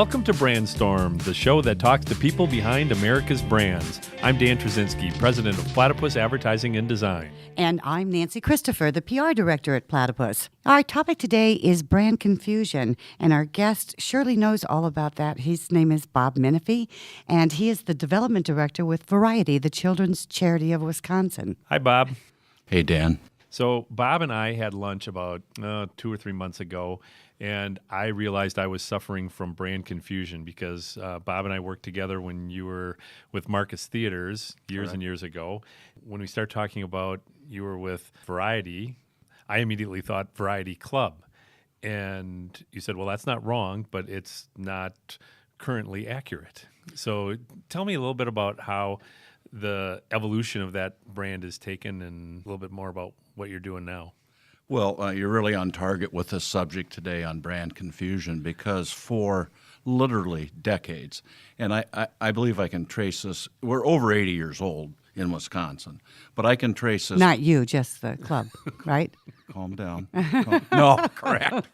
Welcome to Brandstorm, the show that talks to people behind America's brands. I'm Dan Trzynski, president of Platypus Advertising and Design. And I'm Nancy Christopher, the PR director at Platypus. Our topic today is brand confusion, and our guest surely knows all about that. His name is Bob Menefee, and he is the development director with Variety, the children's charity of Wisconsin. Hi, Bob. Hey, Dan. So Bob and I had lunch about 2 or 3 months ago, and I realized I was suffering from brand confusion because Bob and I worked together when you were with Marcus Theaters years and years ago. When we started talking about you were with Variety, I immediately thought Variety Club. And you said, well, that's not wrong, but it's not currently accurate. So tell me a little bit about how the evolution of that brand is taken and a little bit more about what you're doing now. Well, you're really on target with this subject today on brand confusion because for literally decades, and I believe I can trace this, we're over 80 years old in Wisconsin, but I can trace this. Not you, just the club, right? Calm down. No, correct.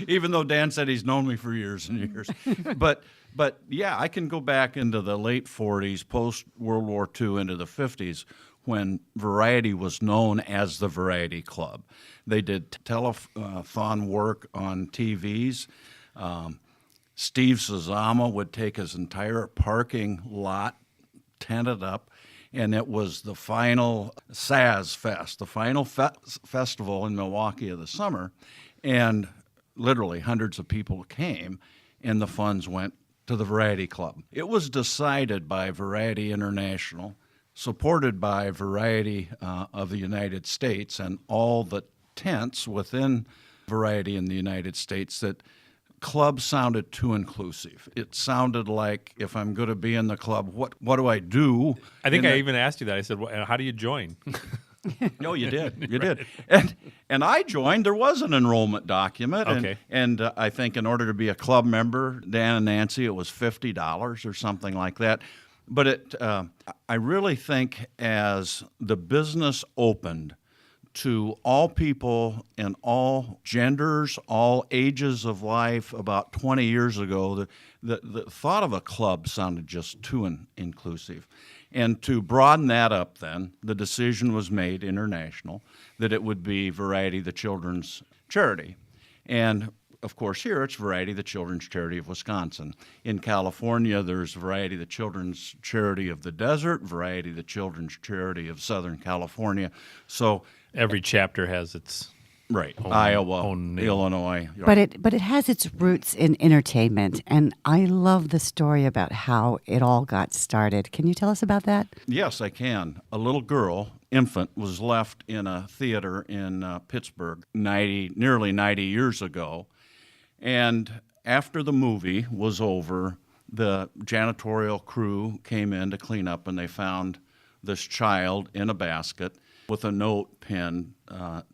Even though Dan said he's known me for years and years. But yeah, I can go back into the late 40s, post-World War II, into the 50s, when Variety was known as the Variety Club. They did telethon work on TVs. Steve Zazama would take his entire parking lot, tented up, and it was the final Saz Fest, the final festival in Milwaukee of the summer, and literally hundreds of people came, and the funds went to the Variety Club. It was decided by Variety International, supported by Variety of the United States and all the tents within Variety in the United States, that club sounded too inclusive. It sounded like, if I'm going to be in the club, what do I do? I think I even asked you that. I said, well, how do you join? No, you did. You did. And I joined. There was an enrollment document. Okay. And I think in order to be a club member, Dan and Nancy, it was $50 or something like that. But I really think as the business opened to all people in all genders, all ages of life, about 20 years ago, the thought of a club sounded just too inclusive. And to broaden that up then, the decision was made, international, that it would be Variety, the children's charity. And of course, here it's Variety, the children's charity of Wisconsin. In California, there's Variety, the children's charity of the desert, Variety, the children's charity of Southern California. So every chapter has its Iowa, own name. Illinois. But it has its roots in entertainment, and I love the story about how it all got started. Can you tell us about that? Yes, I can. A little girl, infant, was left in a theater in Pittsburgh nearly 90 years ago. And after the movie was over, the janitorial crew came in to clean up, and they found this child in a basket with a note pinned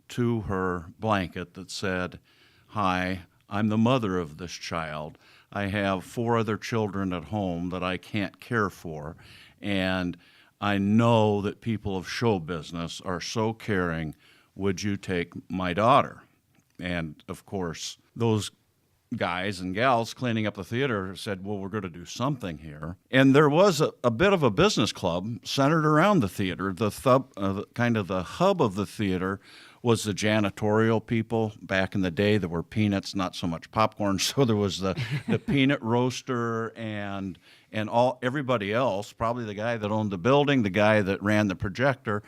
to her blanket that said, "Hi, I'm the mother of this child. I have 4 other children at home that I can't care for, and I know that people of show business are so caring. Would you take my daughter?" And, of course, those guys and gals cleaning up the theater said, well, we're going to do something here. And there was a bit of a business club centered around the theater. Kind of the hub of the theater was the janitorial people. Back in the day, there were peanuts, not so much popcorn. So there was the peanut roaster and everybody else, probably the guy that owned the building, the guy that ran the projector.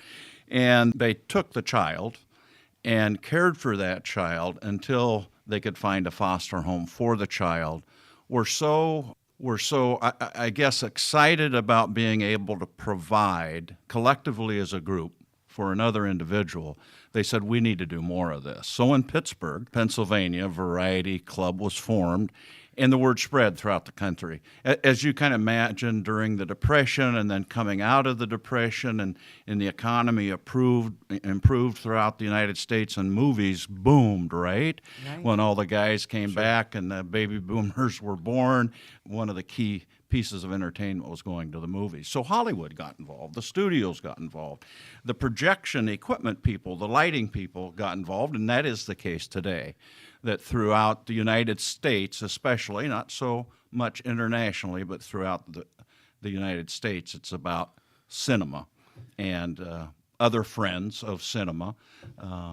And they took the child and cared for that child until they could find a foster home for the child. We're so, I guess, excited about being able to provide collectively as a group for another individual. They said, we need to do more of this. So in Pittsburgh, Pennsylvania, Variety Club was formed, and the word spread throughout the country. As you kind of imagine, during the Depression and then coming out of the Depression, and the economy improved throughout the United States, and movies boomed, right? When all the guys came back and the baby boomers were born, one of the key pieces of entertainment was going to the movies. So Hollywood got involved, the studios got involved, the projection equipment people, the lighting people got involved, and that is the case today. That throughout the United States, especially, not so much internationally, but throughout the United States, it's about cinema and other friends of cinema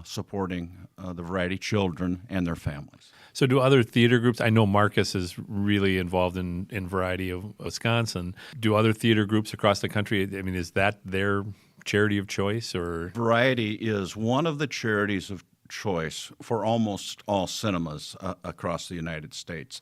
supporting the variety children and their families. So do other theater groups, I know Marcus is really involved in Variety of Wisconsin. Do other theater groups across the country, I mean, is that their charity of choice? Or Variety is one of the charities of choice for almost all cinemas across the United States.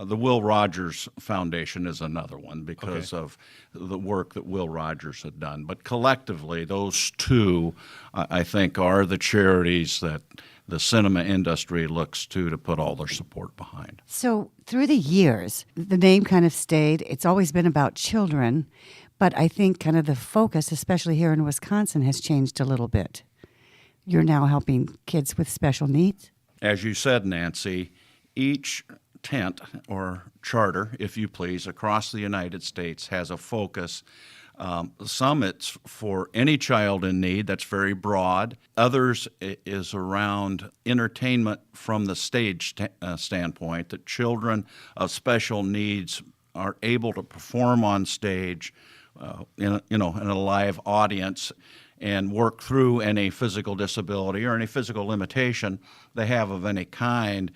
The Will Rogers Foundation is another one because of the work that Will Rogers had done. But collectively, those two, I think, are the charities that the cinema industry looks to put all their support behind. So through the years, the name kind of stayed. It's always been about children, but I think kind of the focus, especially here in Wisconsin, has changed a little bit. You're now helping kids with special needs? As you said, Nancy, each tent or charter, if you please, across the United States has a focus. Some it's for any child in need, that's very broad. Others is around entertainment from the stage standpoint, that children of special needs are able to perform on stage in a live audience and work through any physical disability or any physical limitation they have of any kind,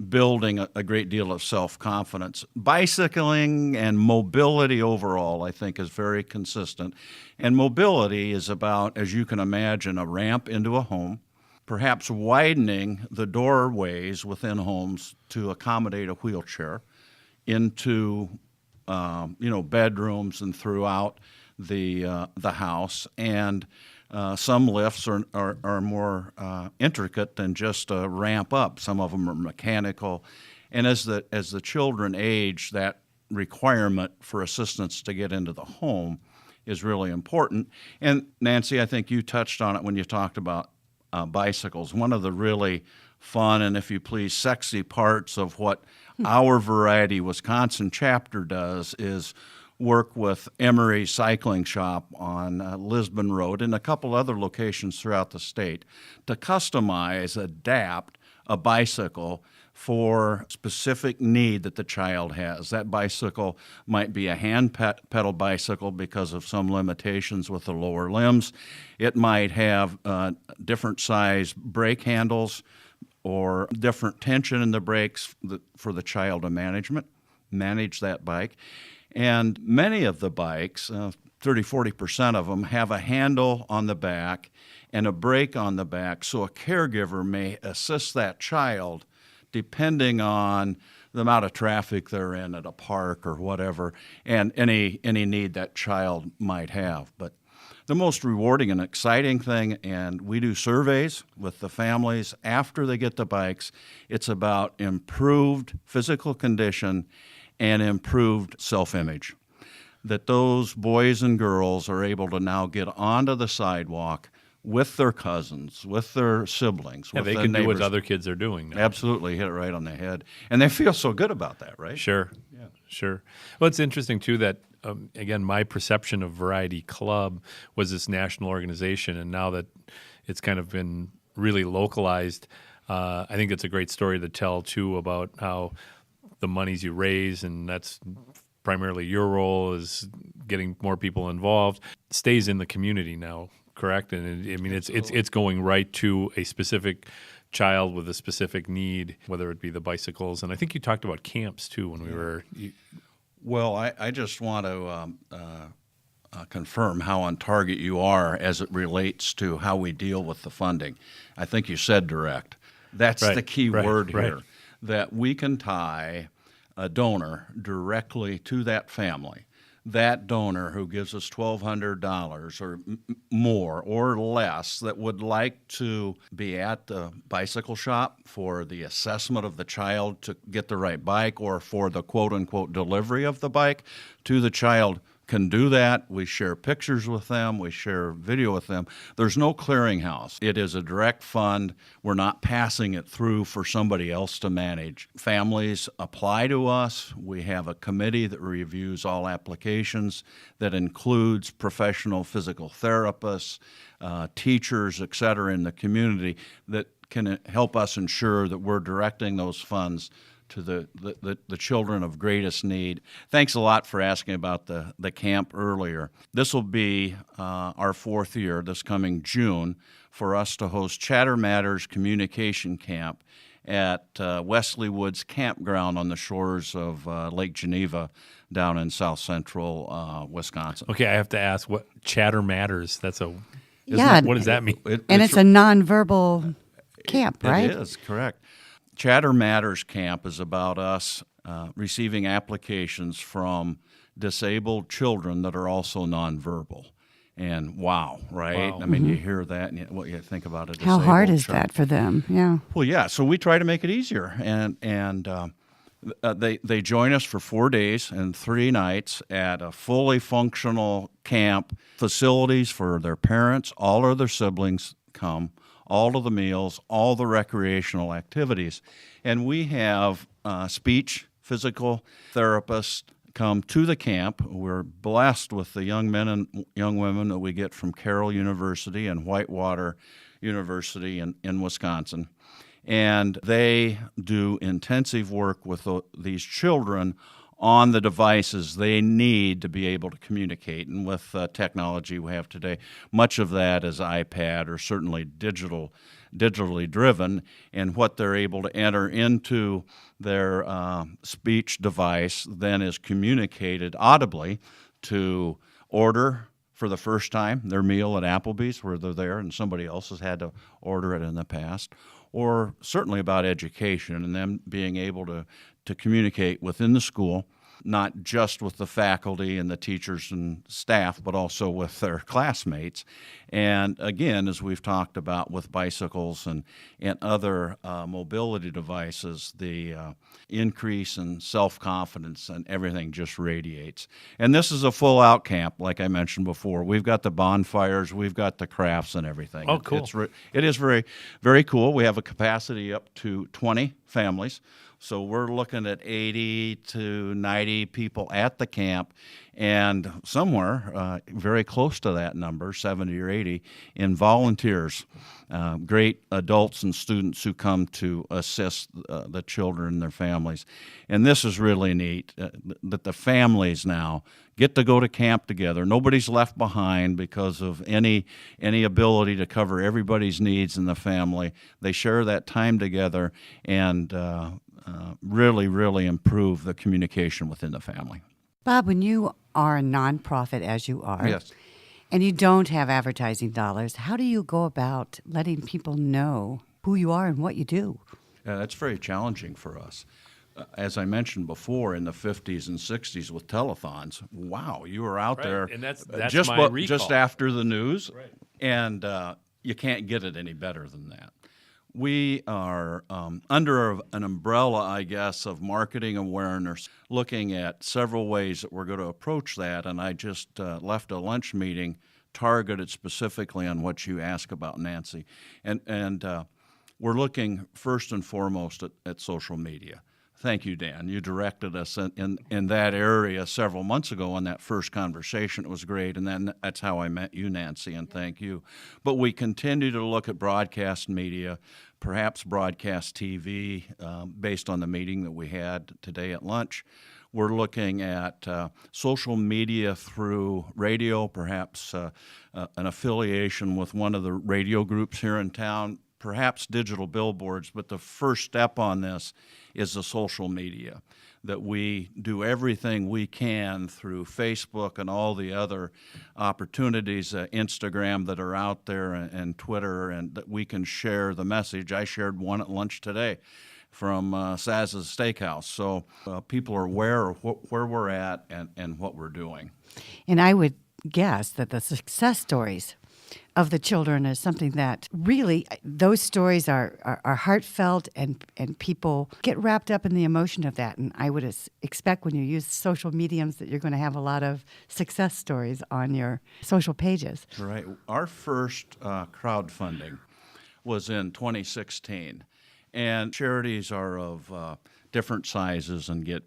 building a great deal of self-confidence. Bicycling and mobility overall, I think, is very consistent. And mobility is about, as you can imagine, a ramp into a home, perhaps widening the doorways within homes to accommodate a wheelchair into bedrooms and throughout the house. And some lifts are more intricate than just a ramp up. Some of them are mechanical. And as the children age, that requirement for assistance to get into the home is really important. And Nancy, I think you touched on it when you talked about bicycles. One of the really fun and, if you please, sexy parts of what our Variety Wisconsin chapter does is work with Emery Cycling Shop on Lisbon Road and a couple other locations throughout the state to customize, adapt a bicycle for specific need that the child has. That bicycle might be a hand pedal bicycle because of some limitations with the lower limbs. It might have different size brake handles or different tension in the brakes for the child to manage that bike. And many of the bikes, 30-40% of them, have a handle on the back and a brake on the back, so a caregiver may assist that child depending on the amount of traffic they're in at a park or whatever, and any need that child might have. But the most rewarding and exciting thing, and we do surveys with the families after they get the bikes, it's about improved physical condition and improved self-image. That those boys and girls are able to now get onto the sidewalk with their cousins, with their siblings, yeah, with they their can neighbors. do what other kids are doing now. Absolutely, hit it right on the head. And they feel so good about that, right? Sure. Yeah. Sure. Well, it's interesting, too, that, again, my perception of Variety Club was this national organization, and now that it's kind of been really localized, I think it's a great story to tell, too, about how the monies you raise, and that's primarily your role, is getting more people involved, stays in the community now, correct? And it's going right to a specific child with a specific need, whether it be the bicycles. And I think you talked about camps too when we were. Well, I just want to confirm how on target you are as it relates to how we deal with the funding. I think you said direct. That's the key word here. That we can tie a donor directly to that family. That donor who gives us $1,200 or more or less that would like to be at the bicycle shop for the assessment of the child to get the right bike, or for the quote-unquote delivery of the bike to the child can do that. We share pictures with them. We share video with them. There's no clearinghouse. It is a direct fund. We're not passing it through for somebody else to manage. Families apply to us. We have a committee that reviews all applications that includes professional physical therapists, teachers, et cetera, in the community that can help us ensure that we're directing those funds to the children of greatest need. Thanks a lot for asking about the camp earlier. This will be our 4th year, this coming June, for us to host Chatter Matters Communication Camp at Wesley Woods Campground on the shores of Lake Geneva down in south central Wisconsin. Okay, I have to ask, what Chatter Matters? Yeah. What does that mean? It's a nonverbal camp, right? It is, correct. Chatter Matters Camp is about us receiving applications from disabled children that are also nonverbal. And wow, right? Wow. I mean, you hear that and what you think about it. How hard is that for them? Yeah. Well, yeah. So we try to make it easier, and they join us for 4 days and 3 nights at a fully functional camp, facilities for their parents, all of their siblings come, all of the meals, all the recreational activities. And we have speech, physical therapists come to the camp. We're blessed with the young men and young women that we get from Carroll University and Whitewater University in Wisconsin. And they do intensive work with these children on the devices they need to be able to communicate. And with technology we have today, much of that is iPad or certainly digitally driven, and what they're able to enter into their speech device then is communicated audibly to order for the first time their meal at Applebee's where they're there and somebody else has had to order it in the past, or certainly about education and them being able to communicate within the school, not just with the faculty and the teachers and staff, but also with their classmates. And again, as we've talked about with bicycles and other mobility devices, the increase in self-confidence and everything just radiates. And this is a full-out camp, like I mentioned before. We've got the bonfires, we've got the crafts and everything. Oh, cool. It is very, very cool. We have a capacity up to 20 families. So we're looking at 80 to 90 people at the camp, and somewhere very close to that number, 70 or 80, in volunteers, great adults and students who come to assist the children and their families. And this is really neat, that the families now get to go to camp together. Nobody's left behind because of any ability to cover everybody's needs in the family. They share that time together and really, really improve the communication within the family. Bob, when you are a nonprofit, as you are, Yes. and you don't have advertising dollars, how do you go about letting people know who you are and what you do? That's very challenging for us. As I mentioned before, in the 50s and 60s with telethons, wow, you were out there And that's just my recall. just after the news, Right. and you can't get it any better than that. We are under an umbrella, I guess, of marketing awareness, looking at several ways that we're going to approach that. And I just left a lunch meeting targeted specifically on what you ask about, Nancy. And we're looking first and foremost at social media. Thank you, Dan. You directed us in that area several months ago in that first conversation. It was great, and then that's how I met you, Nancy, and thank you. But we continue to look at broadcast media, perhaps broadcast TV, based on the meeting that we had today at lunch. We're looking at social media through radio, perhaps an affiliation with one of the radio groups here in town, perhaps digital billboards, but the first step on this is the social media, that we do everything we can through Facebook and all the other opportunities, Instagram that are out there and Twitter, and that we can share the message. I shared one at lunch today from Saz's Steakhouse, so people are aware of where we're at and what we're doing. And I would guess that the success stories of the children is something that really, those stories are heartfelt, and people get wrapped up in the emotion of that. And I would expect when you use social mediums that you're going to have a lot of success stories on your social pages. Right. Our first crowdfunding was in 2016, and charities are of different sizes and get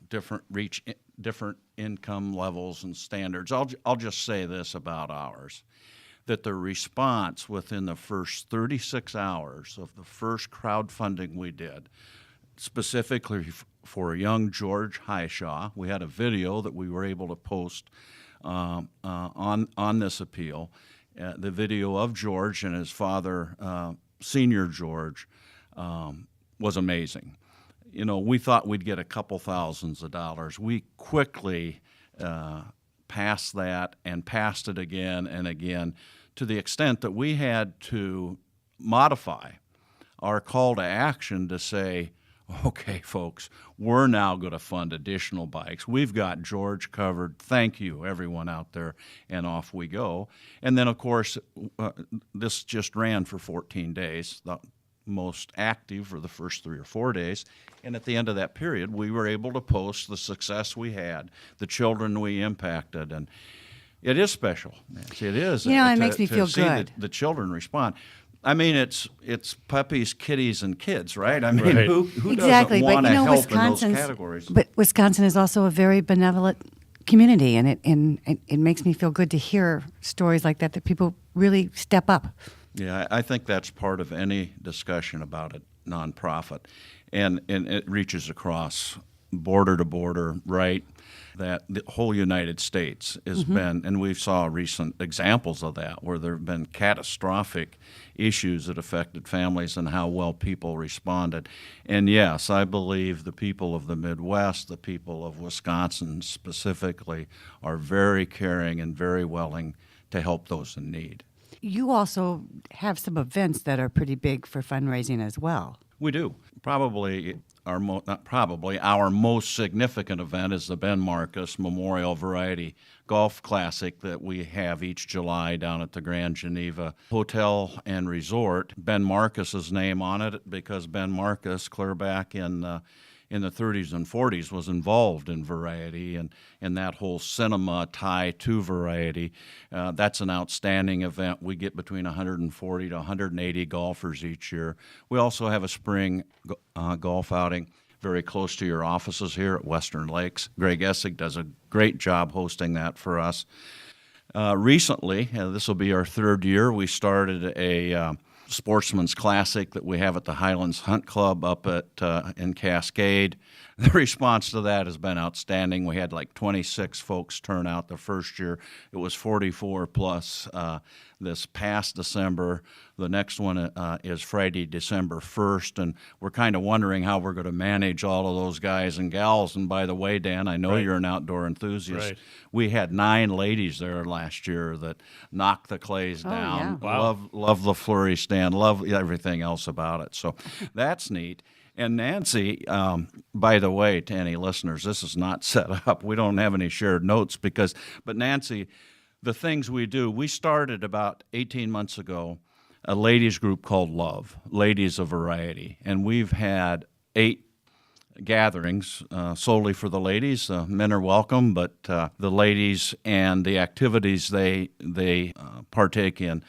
different income levels and standards. I'll just say this about ours, that the response within the first 36 hours of the first crowdfunding we did, specifically for young George Highshaw, we had a video that we were able to post on this appeal. The video of George and his father, Senior George, was amazing. We thought we'd get a couple thousands of dollars. We quickly passed that and passed it again and again, to the extent that we had to modify our call to action to say, okay, folks, we're now going to fund additional bikes. We've got George covered. Thank you, everyone out there, and off we go. And then, of course, this just ran for 14 days, the most active for the first 3 or 4 days. And at the end of that period, we were able to post the success we had, the children we impacted, and it is special, Nancy. It is. It makes me feel see good. The children respond. I mean, it's puppies, kitties, and kids, right? I mean, Right. who Exactly, doesn't want but to help in those Wisconsin's categories? But Wisconsin is also a very benevolent community, and it makes me feel good to hear stories like that people really step up. Yeah, I think that's part of any discussion about a nonprofit, and it reaches across border to border, right? That the whole United States has been, and we saw recent examples of that, where there have been catastrophic issues that affected families and how well people responded. And yes, I believe the people of the Midwest, the people of Wisconsin specifically, are very caring and very willing to help those in need. You also have some events that are pretty big for fundraising as well. We do. Probably our most significant event is the Ben Marcus Memorial Variety Golf Classic that we have each July down at the Grand Geneva Hotel and Resort. Ben Marcus's name on it because Ben Marcus, clear back in the 30s and 40s, was involved in variety and that whole cinema tie to variety. That's an outstanding event. We get between 140 to 180 golfers each year. We also have a spring golf outing very close to your offices here at Western Lakes. Greg Essig does a great job hosting that for us. Recently, this will be our 3rd year, we started a Sportsman's Classic that we have at the Highlands Hunt Club up in Cascade. The response to that has been outstanding. We had like 26 folks turn out the first year. It was 44 plus this past December. The next one is Friday, December 1st, and we're kind of wondering how we're going to manage all of those guys and gals. And by the way, Dan, I know Right. you're an outdoor enthusiast. Right. We had 9 ladies there last year that knocked the clays Oh, down. yeah. Wow. Love the flurry stand, love everything else about it. So that's neat. And Nancy, by the way, to any listeners, this is not set up. We don't have any shared notes but Nancy, the things we do, we started about 18 months ago a ladies group called Love, Ladies of Variety. And we've had 8 gatherings solely for the ladies. Men are welcome, but the ladies and the activities they partake in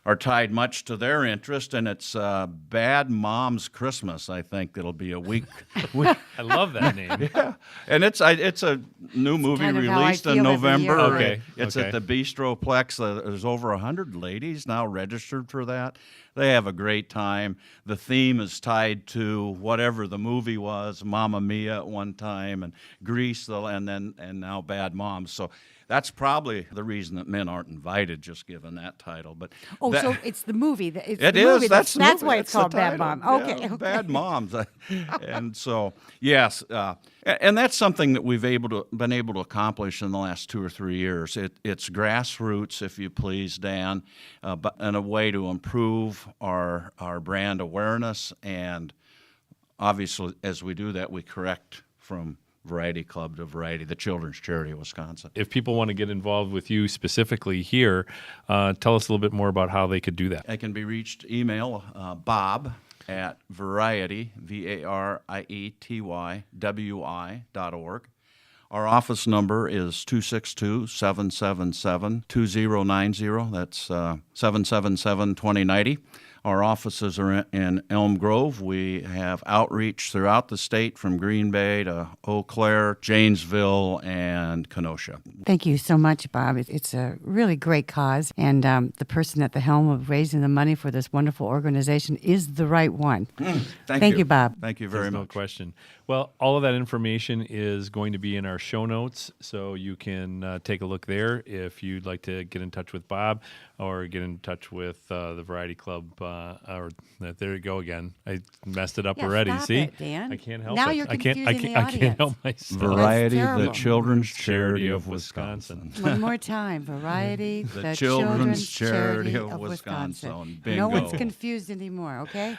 are tied much to their interest, and it's Bad Mom's Christmas. I think it'll be a week. I love that name. Yeah, and it's a new movie kind of how I released in feel every November. year. Okay, It's okay. at the Bistroplex. There's over 100 ladies now registered for that. They have a great time. The theme is tied to whatever the movie was, Mamma Mia at one time, and Grease, and now Bad Moms. So that's probably the reason that men aren't invited, just given that title. But So it's the movie. It's it the is. movie. That's the That's movie. why it's That's called the Bad title. Mom. Okay, Yeah, okay. Bad Moms. And so, yes, and that's something that we've been able to accomplish in the last 2 or 3 years. It's grassroots, if you please, Dan, but in a way to improve our brand awareness. And obviously, as we do that, we correct from Variety Club to Variety, the Children's Charity of Wisconsin. If people want to get involved with you specifically here, tell us a little bit more about how they could do that. I can be reached email Bob at variety, VARIETYWI.org. Our office number is 262-777-2090. That's 777-2090. Our offices are in Elm Grove. We have outreach throughout the state from Green Bay to Eau Claire, Janesville, and Kenosha. Thank you so much, Bob. It's a really great cause, and the person at the helm of raising the money for this wonderful organization is the right one. Thank you, Bob. Thank you very There's much. No question. Well, all of that information is going to be in our show notes, so you can take a look there if you'd like to get in touch with Bob or get in touch with the Variety Club. There you go again. I messed it up already. Stop See, it, Dan. I can't help Now it. you're I can't confusing the audience. help myself. Variety, That's the terrible. Children's Charity of Wisconsin. One more time. Variety, The Children's Charity of Wisconsin. No one's Bingo. confused anymore, okay?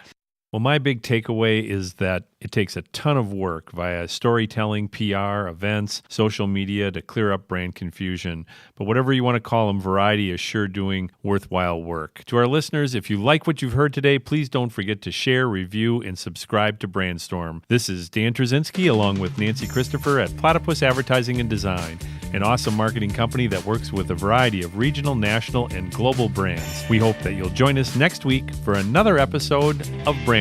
Well, my big takeaway is that it takes a ton of work via storytelling, PR, events, social media to clear up brand confusion. But whatever you want to call them, Variety is sure doing worthwhile work. To our listeners, if you like what you've heard today, please don't forget to share, review, and subscribe to Brandstorm. This is Dan Trzynski along with Nancy Christopher at Platypus Advertising and Design, an awesome marketing company that works with a variety of regional, national, and global brands. We hope that you'll join us next week for another episode of Brandstorm.